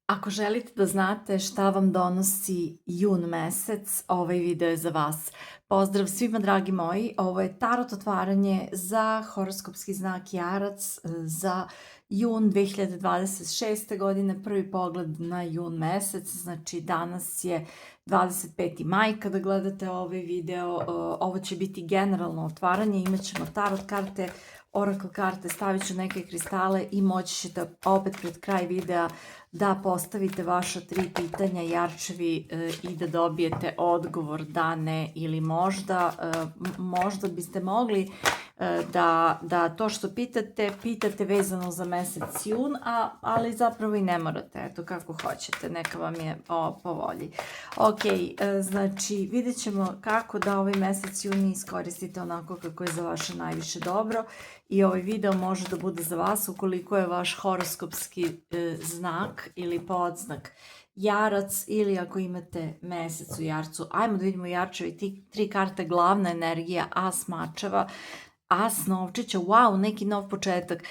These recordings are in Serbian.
Ako želite da znate šta vam donosi jun mesec, ovaj video je za vas. Pozdrav svima dragi moji, ovo je tarot otvaranje za horoskopski znak Jarac za jun 2026. godine, prvi pogled na jun mesec, znači danas je 25. maj kada gledate ovaj video, ovo će biti generalno otvaranje, imat ćemo tarot karte, oracle karte, stavit ću neke kristale i moći ćete opet pred kraj videa da postavite vaša 3 pitanja Jarčevi i da dobijete odgovor da, ne ili možda. Možda biste mogli da to što pitate vezano za mesec jun, ali zapravo i ne morate, eto kako hoćete, neka vam je po volji. Ok, znači vidjet ćemo kako da ovaj mesec juni iskoristite onako kako je za vaše najviše dobro i ovaj video može da bude za vas ukoliko je vaš horoskopski znak ili podznak Jarac ili ako imate mesec u Jarcu. Ajmo da vidimo Jarčevi 3 karte, glavna energija, as mačeva, as novčića, wow, neki nov početak,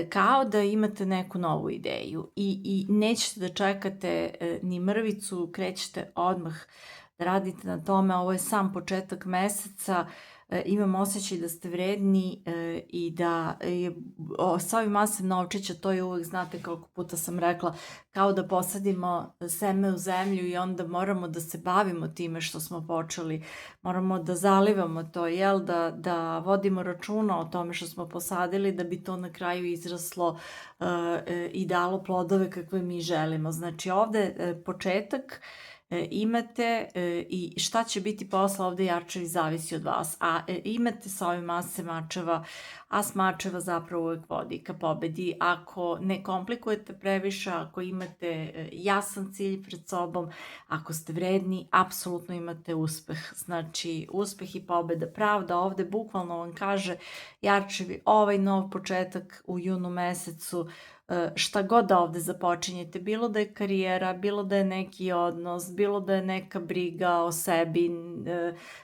kao da imate neku novu ideju i nećete da čekate ni mrvicu, krećete odmah da radite na tome, ovo je sam početak meseca, imam osjećaj da ste vredni i da je sa ovim masem novčića, to je uvek, znate koliko puta sam rekla, kao da posadimo seme u zemlju i onda moramo da se bavimo time što smo počeli, moramo da zalivamo to, da vodimo računa o tome što smo posadili da bi to na kraju izraslo i dalo plodove kakve mi želimo. Znači ovde početak imate i šta će biti posle ovde Jarčevi zavisi od vas, a imate sa ovim ase mačeva, as mačeva zapravo uvek vodi ka pobedi ako ne komplikujete previše, ako imate jasan cilj pred sobom, ako ste vredni, apsolutno imate uspeh, znači uspeh i pobeda, pravda ovde bukvalno vam kaže Jarčevi ovaj nov početak u junu mesecu, šta god da ovde započinjete, bilo da je karijera, bilo da je neki odnos, bilo da je neka briga o sebi,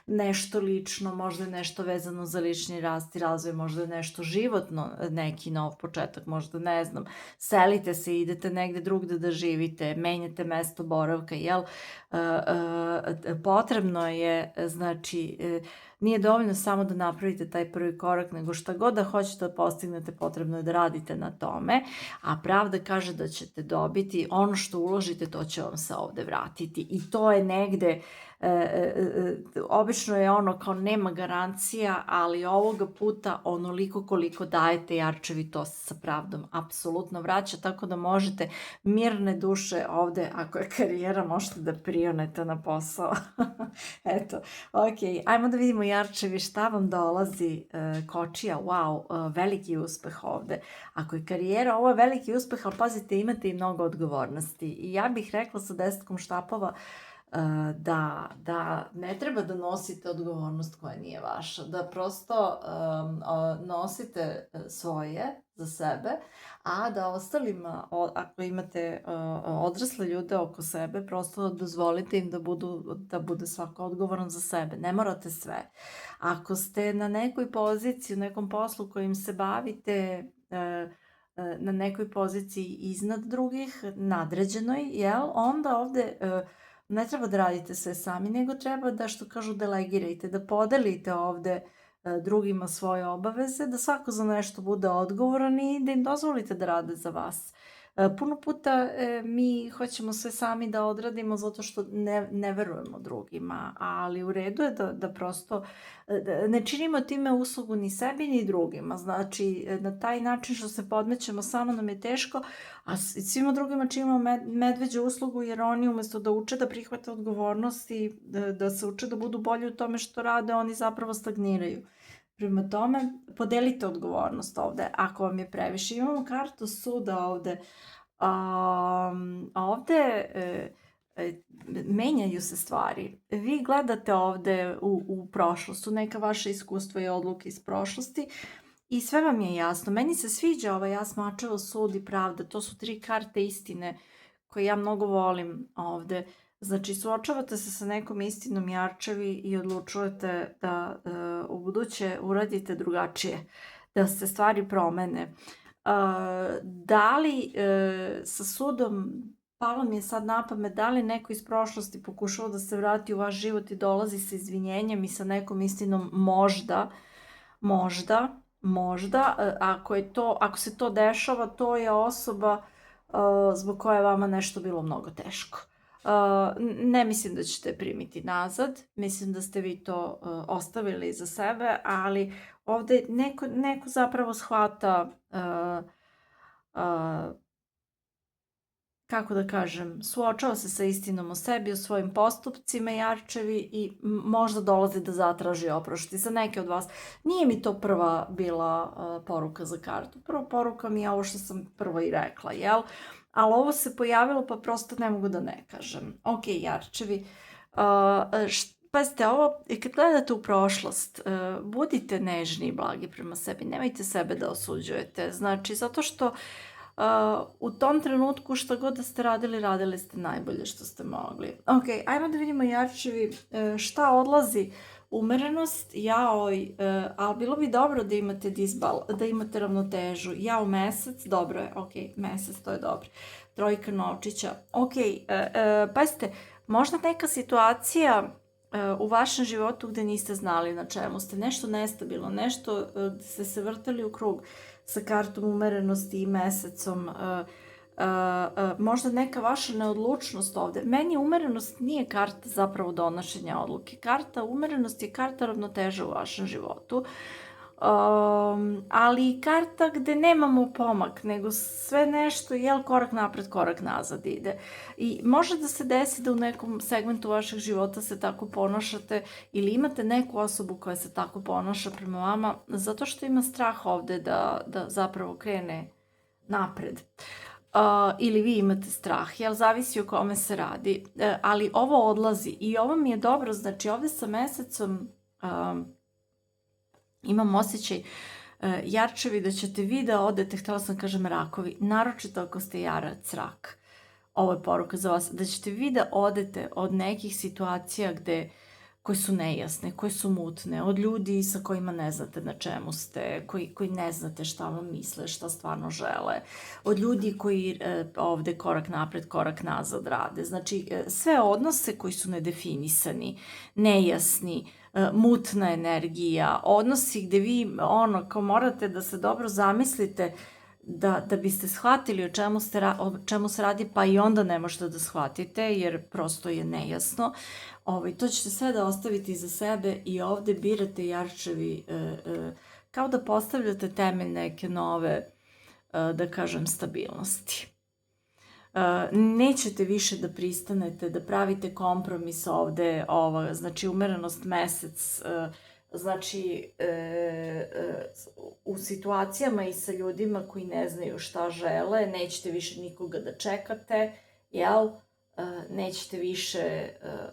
nešto lično, možda je nešto vezano za lični rast i razvoj, možda je nešto životno, neki nov početak, možda ne znam, selite se, idete negde drugde da živite, menjate mesto boravka, jel? Potrebno je, znači, nije dovoljno samo da napravite taj prvi korak, nego šta god da hoćete da postignete, potrebno je da radite na tome, a pravda kaže da ćete dobiti ono što uložite, to će vam se ovde vratiti i to je negde, obično je ono kao nema garancija, ali ovoga puta onoliko koliko dajete Jarčevi to se sa pravdom apsolutno vraća, tako da možete mirne duše ovde, ako je karijera, možete da prionete na posao. Eto, ok, ajmo da vidimo Jarčevi šta vam dolazi, kočija, wow, veliki uspeh ovde. Ako je karijera, ovo je veliki uspeh, ali pazite, imate i mnogo odgovornosti. I ja bih rekla sa 10 štapova da ne treba da nosite odgovornost koja nije vaša, da prosto nosite svoje za sebe, a da ostalima, ako imate odrasle ljude oko sebe, prosto dozvolite im da bude svako odgovoran za sebe. Ne morate sve. Ako ste na nekoj poziciji, u nekom poslu kojim se bavite, na nekoj poziciji iznad drugih, nadređenoj, jel, onda ovde ne treba da radite sve sami, nego treba da, što kažu, delegirajte, da podelite ovde drugima svoje obaveze, da svako za nešto bude odgovoran i da im dozvolite da rade za vas. Puno puta mi hoćemo sve sami da odradimo zato što ne verujemo drugima, ali u redu je da prosto ne činimo time uslugu ni sebi ni drugima. Znači, na taj način što se podmećemo samo nam je teško, a svima drugima činimo medveđu uslugu jer oni umesto da uče da prihvate odgovornost i da se uče da budu bolji u tome što rade, oni zapravo stagniraju. Prema tome, podelite odgovornost ovde, ako vam je previše. Imamo kartu suda ovde. Ovde menjaju se stvari. Vi gledate ovde u prošlost, u neka vaša iskustva i odluke iz prošlosti i sve vam je jasno. Meni se sviđa ovaj as mačeva, sud i pravda. To su 3 karte istine koje ja mnogo volim ovde. Znači, suočavate se sa nekom istinom Jarčevi i odlučujete da u buduće uradite drugačije, da se stvari promene. Da li sa sudom palo mi je sad na pamet, da li neko iz prošlosti pokušao da se vrati u vaš život i dolazi sa izvinjenjem i sa nekom istinom? Možda. Ako se to dešava, to je osoba zbog koje je vama nešto bilo mnogo teško. Ne mislim da ćete je primiti nazad, mislim da ste vi to ostavili za sebe, ali ovde neko zapravo shvata kako da kažem, suočava se sa istinom o sebi, o svojim postupcima jarčevi i možda dolazi da zatraži oprošti za neke od vas. Nije mi to prva bila poruka za kartu. Prva poruka mi je ovo što sam prvo i rekla, jel? Ali ovo se pojavilo pa prosto ne mogu da ne kažem. Ok, jarčevi, pazite, ovo, kad gledate u prošlost, budite nežni i blagi prema sebi, nemojte sebe da osuđujete, znači, zato što u tom trenutku šta god da ste radili ste najbolje što ste mogli. Ok, ajmo da vidimo jarčevi šta odlazi. Umerenost, ali bilo bi dobro da imate da imate ravnotežu. Jao, mesec, dobro je, ok, mesec, to je dobro. Trojka novčića, ok, pazite, možda neka situacija u vašem životu gde niste znali na čemu ste, nešto nestabilno, nešto gde ste se vrtali u krug sa kartom umerenosti i mesecom, možda neka vaša neodlučnost ovde. Meni umerenost nije karta zapravo donošenja odluke. Karta umerenost je karta ravnoteža u vašem životu, ali i karta gde nemamo pomak, nego sve nešto, korak napred, korak nazad ide. I može da se desi da u nekom segmentu vašeg života se tako ponašate ili imate neku osobu koja se tako ponaša prema vama, zato što ima strah ovde da zapravo krene napred. Ili vi imate strah, jel, zavisi o kome se radi, ali ovo odlazi i ovo mi je dobro, znači ovde sa mesecom imam osjećaj, jarčevi, da ćete vi da odete, htjela sam kažem rakovi, naročito ako ste jarac rak, ovo je poruka za vas, da ćete vi da odete od nekih situacija koje su nejasne, koje su mutne, od ljudi sa kojima ne znate na čemu ste, koji ne znate šta vam misle, šta stvarno žele, od ljudi koji ovde korak napred, korak nazad rade. Znači, sve odnose koji su nedefinisani, nejasni, mutna energija, odnosi gde vi kao morate da se dobro zamislite da biste shvatili o čemu se radi, pa i onda ne možete da shvatite jer prosto je nejasno. To ćete sve da ostavite iza sebe i ovde birate jarčevi kao da postavljate temelj neke nove, da kažem, stabilnosti. Nećete više da pristanete, da pravite kompromis ovde, znači umerenost mesec, znači u situacijama i sa ljudima koji ne znaju šta žele, nećete više nikoga da čekate, jel? Nećete više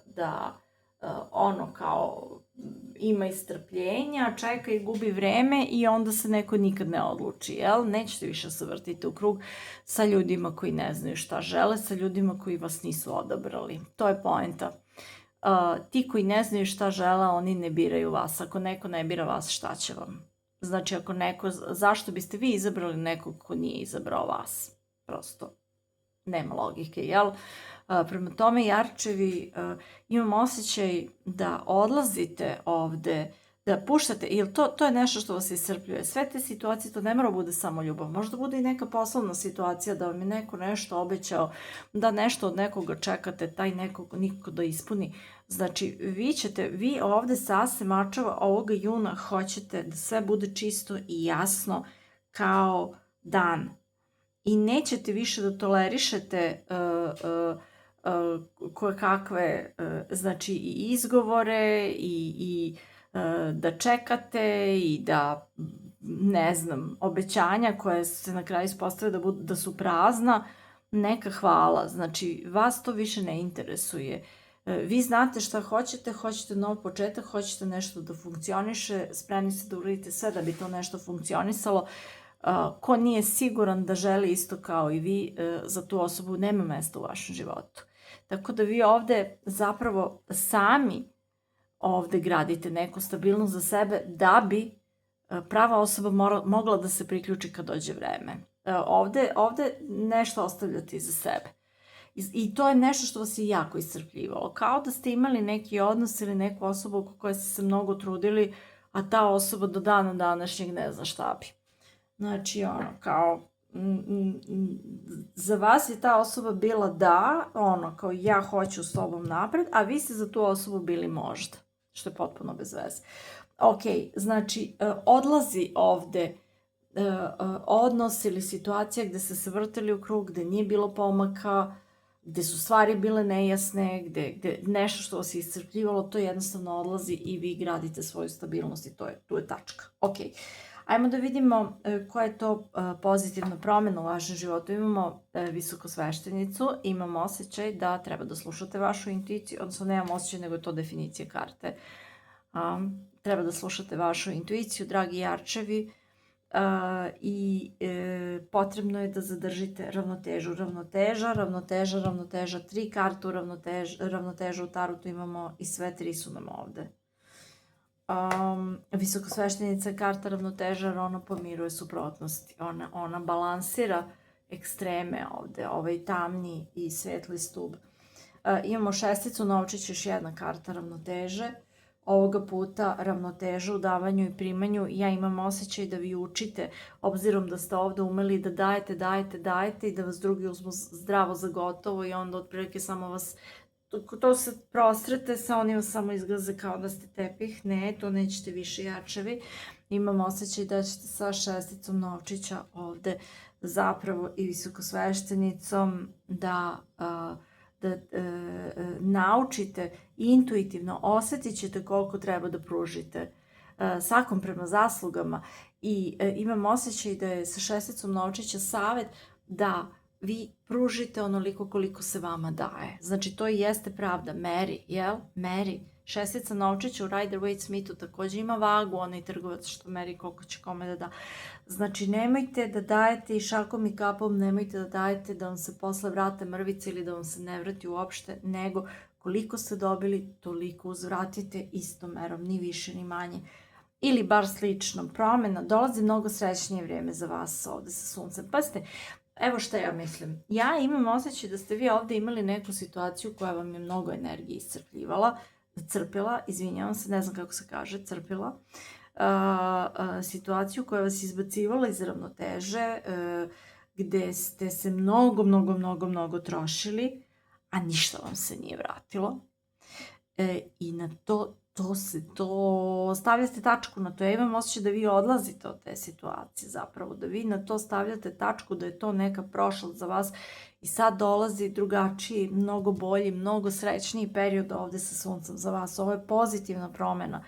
da kao ima istrpljenja, čeka i gubi vreme i onda se neko nikad ne odluči, jel? Nećete više se vrtiti u krug sa ljudima koji ne znaju šta žele, sa ljudima koji vas nisu odabrali. To je poenta. Ti koji ne znaju šta žele, oni ne biraju vas. Ako neko ne bira vas, šta će vam? Znači, zašto biste vi izabrali nekog ko nije izabrao vas? Prosto nema logike, jel? Prema tome, jarčevi, imam osjećaj da odlazite ovde, da puštate, jer to je nešto što vas iscrpljuje. Sve te situacije, to ne mora bude samo ljubav, možda bude i neka poslovna situacija, da vam je neko nešto obećao, da nešto od nekoga čekate, taj nekog niko da ispuni. Znači, vi ovde sa ase mačeva ovoga juna hoćete da sve bude čisto i jasno kao dan. I nećete više da tolerišete koje kakve, znači, i izgovore i da čekate i da, ne znam, obećanja koje se na kraju ispostavljaju da su prazna, neka hvala. Znači, vas to više ne interesuje. Vi znate šta hoćete nov početak, hoćete nešto da funkcioniše, spremni ste da uradite sve da bi to nešto funkcionisalo. Ko nije siguran da želi isto kao i vi, za tu osobu nema mesta u vašem životu. Tako da vi ovde zapravo sami ovde gradite neku stabilnost za sebe da bi prava osoba mogla da se priključi kad dođe vreme. Ovde nešto ostavljate iza sebe. I to je nešto što vas je jako iscrpljivalo. Kao da ste imali neki odnos ili neku osobu oko koje ste se mnogo trudili, a ta osoba do dana današnjeg ne zna šta bi. Znači, kao, za vas je ta osoba bila da, kao ja hoću s tobom napred, a vi ste za tu osobu bili možda, što je potpuno bez veze. Ok, znači, odlazi ovde odnos ili situacija gde ste se vrtili u krug, gde nije bilo pomaka, gde su stvari bile nejasne, gde nešto što vas je iscrpljivalo, to jednostavno odlazi i vi gradite svoju stabilnost i tu je tačka. Ok, ajmo da vidimo koja je to pozitivna promena u vašem životu. Imamo visokosveštenicu, imamo osjećaj da treba da slušate vašu intuiciju, odnosno nemam osjećaj, nego je to definicija karte. Treba da slušate vašu intuiciju, dragi jarčevi, i potrebno je da zadržite ravnotežu. Ravnoteža, 3 kartu ravnoteža u tarotu imamo i sve 3 su nam ovde. Visokosveštenica je karta ravnoteža, jer ona pomiruje suprotnosti. Ona balansira ekstreme ovde, ovaj tamni i svetli stub. Imamo šesticu novčića, još jedna karta ravnoteže. Ovoga puta ravnoteža u davanju i primanju. Ja imam osjećaj da vi učite, obzirom da ste ovde umeli da dajete i da vas drugi uzmu zdravo za gotovo i onda otprilike samo vas, to se prostrete, oni vas samo izgaze kao da ste tepih. Ne, to nećete više, jarčevi. Imam osjećaj da ćete sa šesticom novčića ovde zapravo i visokosveštenicom da naučite intuitivno, osjetit ćete koliko treba da pružite svakom prema zaslugama i imam osjećaj da je sa šesticom novčića savet da vi pružite onoliko koliko se vama daje. Znači, to i jeste pravda. Meri, jel? Meri. Šestica novčića u Rider-Waite Smithu takođe ima vagu, onaj trgovac što meri koliko će kome da da. Znači, nemojte da dajete i šakom i kapom, nemojte da dajete da vam se posle vrate mrvice ili da vam se ne vrati uopšte, nego koliko ste dobili, toliko uzvratite istom merom, ni više ni manje. Ili bar slično. Promena, dolazi mnogo srećnije vrijeme za vas ovde sa suncem. Pazite, evo šta ja mislim. Ja imam osjećaj da ste vi ovde imali neku situaciju koja vam je mnogo energije crpila, izvinjavam se, ne znam kako se kaže, crpila, situaciju koja vas izbacivala iz ravnoteže, gde ste se mnogo trošili, a ništa vam se nije vratilo. I na to stavljate tačku na to. Ja imam osjećaj da vi odlazite od te situacije zapravo, da vi na to stavljate tačku, da je to neka prošlost za vas i sad dolazi drugačiji, mnogo bolji, mnogo srećniji period ovde sa suncem za vas. Ovo je pozitivna promena.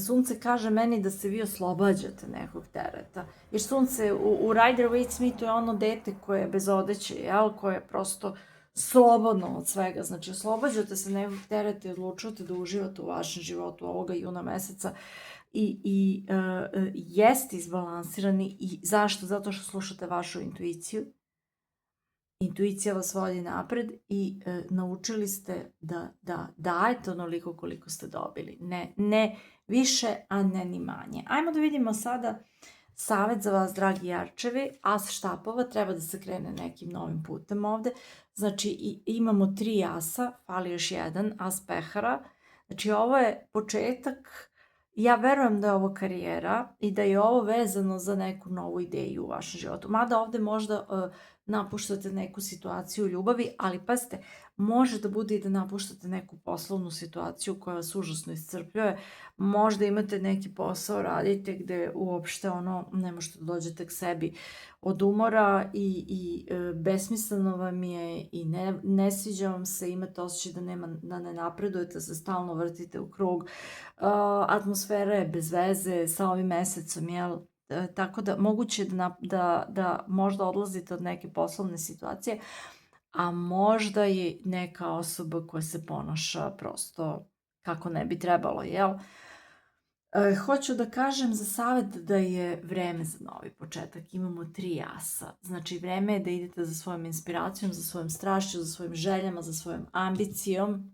Sunce kaže meni da se vi oslobađate nekog tereta. Jer sunce u Rider-Waite Smithu je ono dete koje je bez odeće, jel? Koje je prosto slobodno od svega. Znači, oslobađate se nekog tereta i odlučujete da uživate u vašem životu ovoga juna meseca i jeste izbalansirani. I zašto? Zato što slušate vašu intuiciju. Intuicija vas vodi napred i naučili ste da dajete onoliko koliko ste dobili. Ne više, a ne ni manje. Ajmo da vidimo sada savet za vas, dragi jarčevi. As štapova, treba da se krene nekim novim putem ovde. Znači, imamo 3 asa, fali još jedan, as pehara. Znači, ovo je početak, ja verujem da je ovo karijera i da je ovo vezano za neku novu ideju u vašem životu. Mada ovde možda napuštate neku situaciju u ljubavi, ali pazite, može da bude i da napuštate neku poslovnu situaciju koja vas užasno iscrpljuje. Možda imate neki posao, radite gde uopšte ne možete da dođete k sebi od umora i besmisleno vam je i ne sviđa vam se, imate osjećaj da ne napredujete, da se stalno vrtite u krug. Atmosfera je bez veze sa ovim mesecom, jel? Tako da moguće da možda odlazite od neke poslovne situacije, a možda je neka osoba koja se ponaša prosto kako ne bi trebalo, jel? Hoću da kažem za savet da je vreme za novi početak. Imamo 3 asa. Znači, vreme je da idete za svojom inspiracijom, za svojom strašću, za svojim željama, za svojom ambicijom.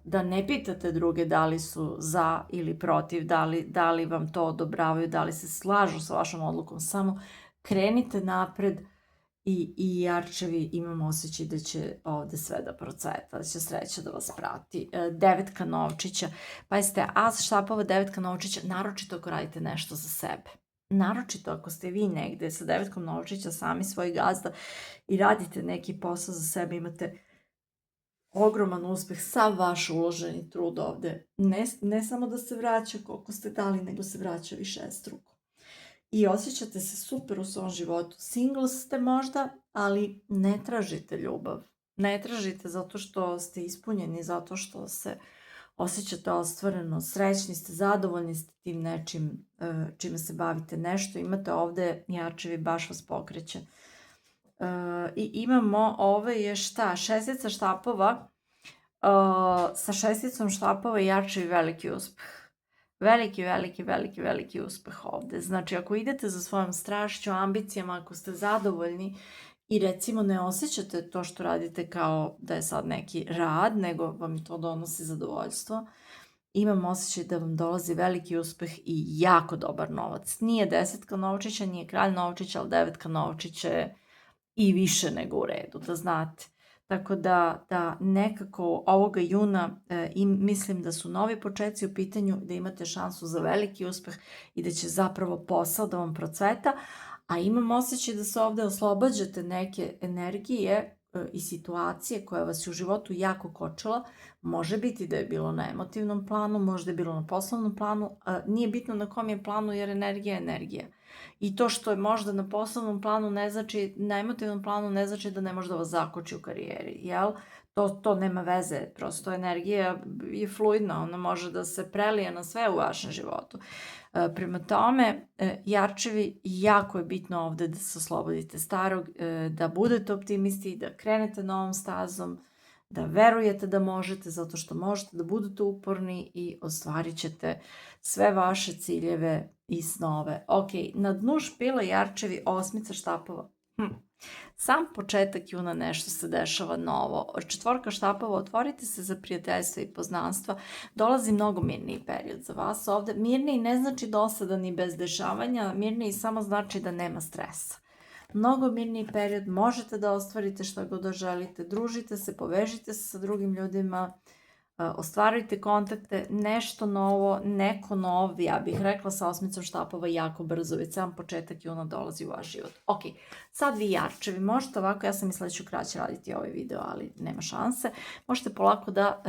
Da ne pitate druge da li su za ili protiv, da li vam to odobravaju, da li se slažu sa vašom odlukom. Samo krenite napred i jarčevi, imam osjećaj da će ovde sve da procveta, da će sreća da vas prati. Devetka novčića, pazite, as štapova, devetka novčića, naročito ako radite nešto za sebe. Naročito ako ste vi negde sa devetkom novčića sami svoj gazda i radite neki posao za sebe, imate ogroman uspeh, sav vaš uloženi trud ovde. Ne samo da se vraća koliko ste dali, nego se vraća višestruko. I osjećate se super u svom životu. Single ste možda, ali ne tražite ljubav. Ne tražite zato što ste ispunjeni, zato što se osjećate ostvareno, srećni ste, zadovoljni ste tim nečim čime se bavite, nešto imate ovde, jarčevi baš vas pokreće. I imamo, ovo je šta, šestica štapova, sa šesticom štapova i jarčevi veliki uspeh. Veliki uspeh ovde. Znači, ako idete za svojom strašću, ambicijama, ako ste zadovoljni i recimo ne osjećate to što radite kao da je sad neki rad, nego vam to donosi zadovoljstvo, imam osjećaj da vam dolazi veliki uspeh i jako dobar novac. Nije desetka novčića, nije kralj novčića, ali devetka novčića je i više nego u redu, da znate. Tako da nekako ovoga juna mislim da su novi početci u pitanju, da imate šansu za veliki uspeh i da će zapravo posao da vam procveta, a imam osjećaj da se ovde oslobađate neke energije i situacije koja vas je u životu jako kočila. Može biti da je bilo na emotivnom planu, možda je bilo na poslovnom planu, nije bitno na kom je planu jer energija je energija. I to što je možda na poslovnom planu ne znači, na emotivnom planu ne znači da ne može da vas zakoči u karijeri, jel? To nema veze, prosto energija je fluidna, ona može da se prelije na sve u vašem životu. Prema tome, jarčevi, jako je bitno ovde da se oslobodite starog, da budete optimisti, da krenete novom stazom, da verujete da možete, zato što možete, da budete uporni i ostvarit ćete sve vaše ciljeve i snove. Ok, na dnu špila jarčevi, osmica štapova. Sam početak juna nešto se dešava novo. Četvorka štapova, otvorite se za prijateljstva i poznanstva. Dolazi mnogo mirniji period za vas ovde. Mirniji ne znači dosadan i bez dešavanja, mirniji samo znači da nema stresa. Mnogo mirniji period, možete da ostvarite šta god da želite, družite se, povežite se sa drugim ljudima, ostvarujte kontakte, nešto novo, neko nov, ja bih rekla sa osmicom štapova jako brzo, već sam početak juna dolazi u vaš život. Ok, sad vi jarčevi, možete ovako, ja sam mislila da ću kraće raditi ovaj video, ali nema šanse, možete polako da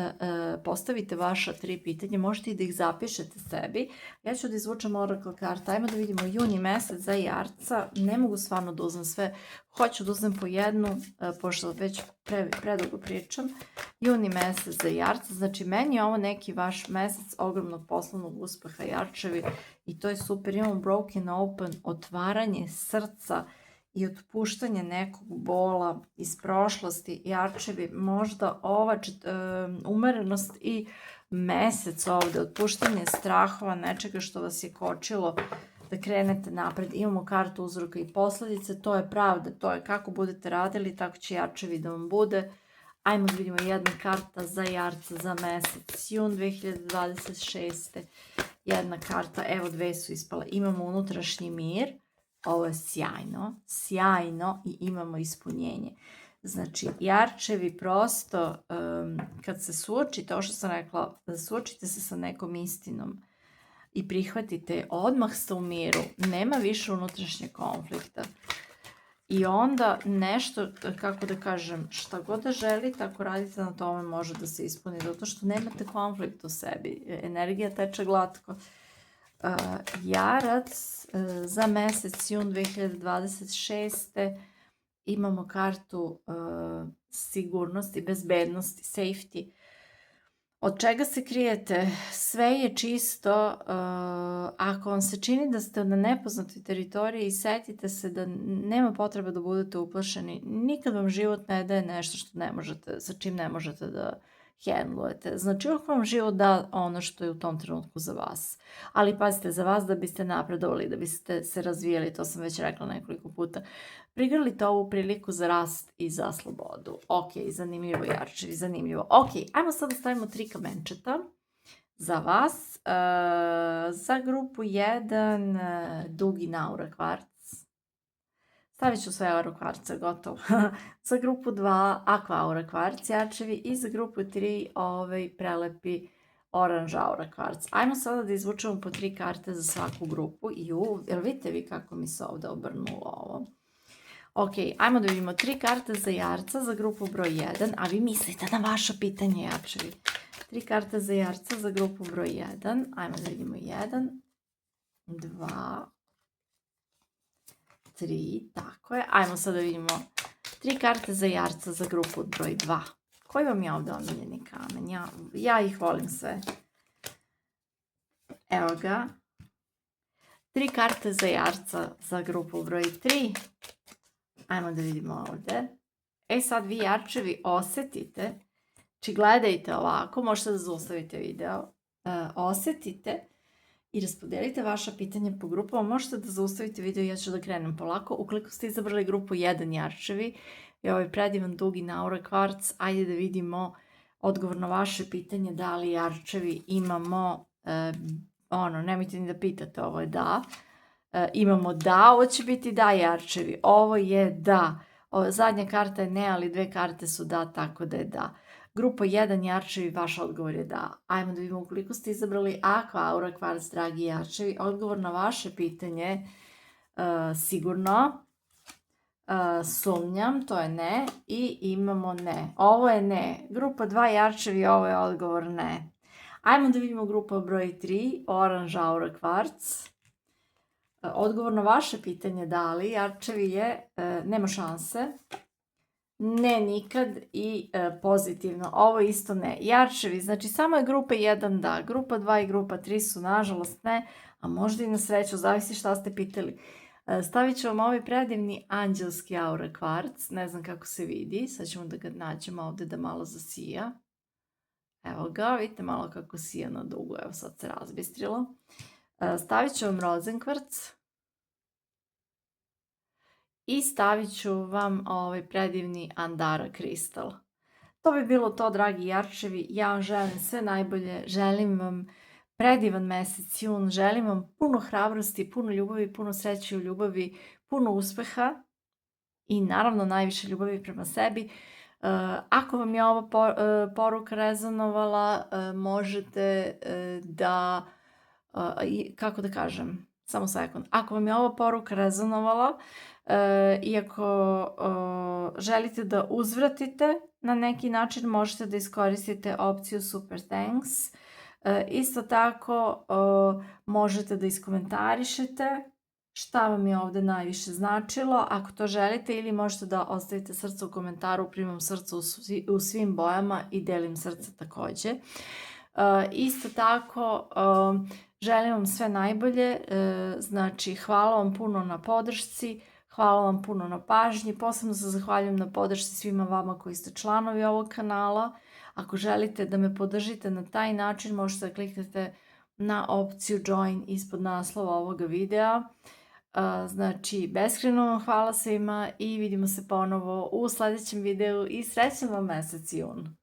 postavite vaša 3 pitanja, možete i da ih zapišete sebi. Ja ću da izvučem oracle karta, ajmo da vidimo juni mesec za jarca, ne mogu stvarno da uzmem sve, hoću da uzmem po jednu, pošto već predugo pričam. Juni mesec za jarca, znači meni je ovo neki vaš mesec ogromnog poslovnog uspeha, jarčevi, i to je super. Imamo broken open, otvaranje srca i otpuštanje nekog bola iz prošlosti, jarčevi, možda ova umerenost i mesec ovde, otpuštanje strahova, nečega što vas je kočilo da krenete napred. Imamo kartu uzroka i posledice, to je pravda, to je kako budete radili, tako će jarčevi da vam bude. Ajmo da vidimo jedna karta za jarca za mesec jun 2026. Jedna karta, evo 2 su ispale. Imamo unutrašnji mir, ovo je sjajno, sjajno, i imamo ispunjenje. Znači, jarčevi prosto, kad se suočite, ovo što sam rekla, suočite se sa nekom istinom i prihvatite, odmah ste u miru, nema više unutrašnjeg konflikta. I onda nešto, kako da kažem, šta god da želite, ako radite na tome, može da se ispuni, zato što nemate konflikt u sebi, energija teče glatko. Jarac za mesec jun 2026. Imamo kartu sigurnosti, bezbednosti, safety. Od čega se krijete? Sve je čisto. Ako vam se čini da ste na nepoznatoj teritoriji, setite se da nema potrebe da budete uplašeni. Nikad vam život ne daje nešto što ne možete, sa čim ne možete da hendlujete. Znači, uvijek vam život da ono što je u tom trenutku za vas. Ali pazite, za vas da biste napredovali, da biste se razvijali, to sam već rekla nekoliko puta. Prigrlite ovu priliku za rast i za slobodu. Ok, zanimljivo jarčevi, zanimljivo. Ok, ajmo sad da stavimo 3 kamenčeta za vas. Za grupu 1 dugi naura kvarc. Stavit ću sve euro kvarce, gotovo. Za grupu 2 aqua aura kvarc jarčevi i za grupu 3 prelepi oranž aura kvarc. Ajmo sada da izvučemo po 3 karte za svaku grupu. Jel vidite vi kako mi se ovde obrnulo ovo? Ok, ajmo da vidimo 3 karte za jarca za grupu broj 1, a vi mislite na vaša pitanja jarčevi. 3 karte za jarca za grupu broj 1. Ajmo da vidimo 1, 2, 3, tako je. Ajmo sad da vidimo 3 karte za jarca za grupu broj 2. Koji vam je ovde omiljeni kamen? Ja ih volim sve. Evo ga. 3 karte za jarca za grupu broj 3. Ajmo da vidimo ovde. Sad vi jarčevi osetite, či gledajte ovako, možete da zaustavite video, osetite i raspodelite vaša pitanja po grupama. Možete da zaustavite video i ja ću da krenem polako. Ukoliko ste izabrali grupu 1 jarčevi i ovaj predivan dugi aura kvarc, ajde da vidimo odgovor na vaše pitanje da li jarčevi imamo, nemojte ni da pitate, ovo je da. Imamo da, ovo će biti da jarčevi, ovo je da. Zadnja karta je ne, ali 2 karte su da, tako da je da. Grupa 1 jarčevi, vaš odgovor je da. Ajmo da vidimo ukoliko ste izabrali aqua aura kvarc, dragi jarčevi, odgovor na vaše pitanje sigurno, sumnjam, to je ne i imamo ne. Ovo je ne. Grupa 2 jarčevi, ovo je odgovor ne. Ajmo da vidimo grupa broj 3, oranž aura kvarc. Odgovor na vaše pitanje da li jarčevi je nema šanse, ne nikad i pozitivno, ovo isto ne. Jarčevi, znači samo je grupa 1 da, grupa 2 i grupa 3 su nažalost ne, a možda i na sreću, zavisi šta ste pitali. Stavit ću vam ovaj predivni anđelski aura kvarc, ne znam kako se vidi, sad ćemo da ga nađemo ovde da malo zasija. Evo ga, vidite malo kako sija na dugu, evo sad se razbistrilo. Stavit ću vam rozenkvarc i stavit ću vam ovaj predivni andara kristal. To bi bilo to, dragi jarčevi. Ja vam želim sve najbolje, želim vam predivan mesec jun, želim vam puno hrabrosti, puno ljubavi, puno sreće u ljubavi, puno uspeha i naravno najviše ljubavi prema sebi. Ako vam je ova poruka rezonovala, možete da, kako da kažem, samo sekund. Ako vam je ova poruka rezonovala i ako želite da uzvratite na neki način, možete da iskoristite opciju Super Thanks. Isto tako možete da iskomentarišete šta vam je ovde najviše značilo, ako to želite, ili možete da ostavite srce u komentaru, primam srce u svim bojama i delim srce takođe. Isto tako, želim vam sve najbolje, znači hvala vam puno na podršci, hvala vam puno na pažnji, posebno se zahvaljujem na podršci svima vama koji ste članovi ovog kanala. Ako želite da me podržite na taj način, možete da kliknete na opciju Join ispod naslova ovoga videa. Znači, beskrajno vam hvala svima i vidimo se ponovo u sledećem videu i srećan vam mesec jun!